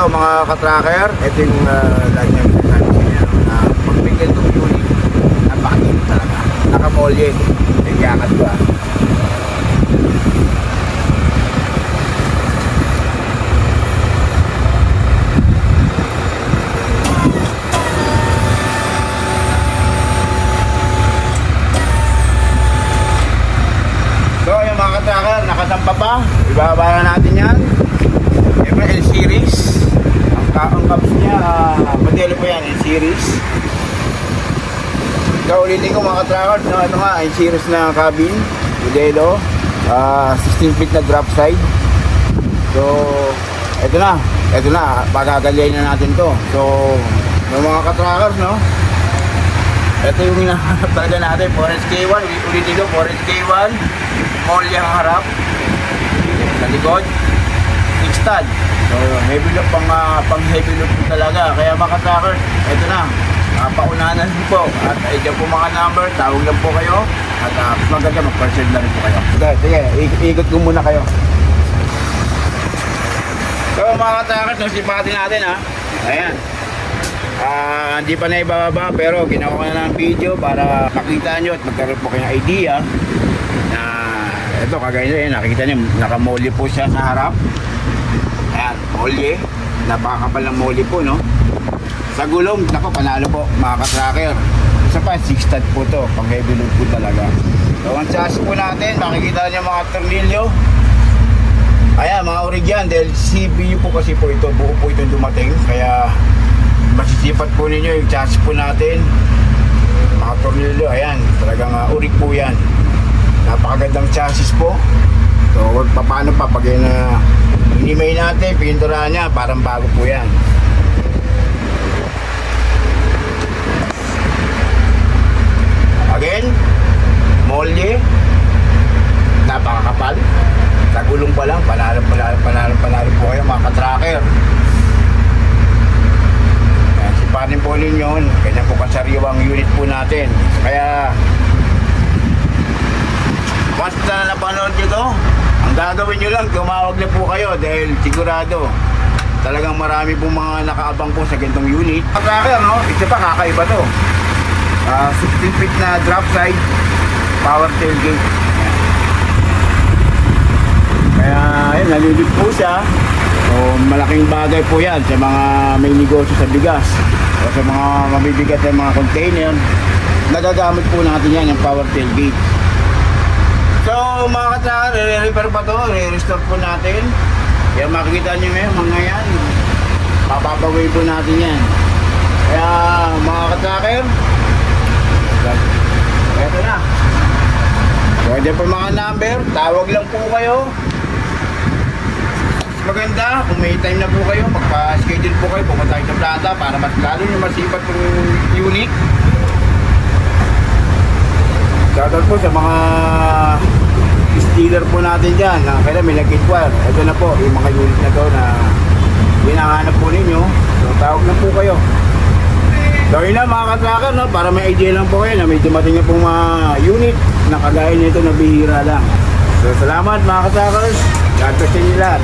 ito mga katracker, ito yung lahat niya na pagbigyan itong unit, napakagin talaga. Nakamolye, may yakat ba? So yung mga katracker, nakatampa pa, ibababa na natin yan. Siyempre L-Series, ang caps niya, modelo po yan, L-Series. So ulitin ko mga katracker, ano nga, L-Series na cabin, modelo, 16 feet na drop side. So eto na, pagagalyain na natin to. So yung mga katrackers, no, ito yung hinahanap talaga natin, Forest K1, ulitin ko, Forest K1, molye ang harap, sa likod, 6 stud. So heavy look, pang heavy look talaga. Kaya mga katrackers, ito na, paunahan na rin po. At dyan po mga number, tawag lang po kayo. At maganda, mag-purchase na rin po kayo. Sige, ikot ko muna kayo. So mga katrackers, nasipatin natin ha. Ayan. Hindi pa na ibababa pero ginawa ko na ng video para makita nyo at magkaroon po kayong idea na ito kagaya nyo, nakikita nyo nakamolye po siya sa harap. Ayan, molye, napakakapal ng molye po, no? Sa gulong, nako, panalo po mga katracker. Isa pa, 6 stud po to, pang heavy load po talaga. So ang chassis po natin, makikita nyo mga tornilyo. Ayan, mga origyan, dahil CPU po kasi po ito, buo po itong dumating. Kaya masisipat po ninyo yung chassis po natin, mga tornilyo. Ayan, talagang urig po yan. Napakagandang chassis po. So wag paano pa pag inimay natin, pinturahan niya, parang bago po yan. Again, molye, napakakapal. Sa gulong pa lang, panalo po kayo mga katracker. Sipanin po ninyo, ganyan po kasariwang unit po natin. Kaya once na napanood nyo to, ang gagawin nyo lang, tumawag na po kayo dahil sigurado talagang marami pong mga nakaabang po sa ganitong unit. Katracker, no? Ito pa, kakaiba to. 16 feet na drop side, power tailgate. Kaya ayun, nalilip po siya. So malaking bagay po yan sa mga may negosyo sa bigas o sa mga mabibigat na mga container. Nagagamit po natin yan, yung power tailgate. So mga katracker, re-repair pa to, re-restore po natin. Kaya makikita nyo ngayon, mga yan, papapaway po natin yan. Kaya mga katracker, eto na. Pwede po mga number, tawag lang po kayo. Maganda, kung may time na po kayo, magpa-schedule po kayo, pumunta kayo sa planta para mas lalo nyo masipat yung unit. Shoutout po sa mga stealer po natin dyan na kaya may nag-inquire. Ito na po, yung mga unit na to na hinahanap po ninyo. So tawag na po kayo. So yun na mga katracker, no? Para may idea lang po kayo na may dumating na pong mga unit na kagaya nito na bihira lang. So salamat mga katrackers, God bless inyo lahat.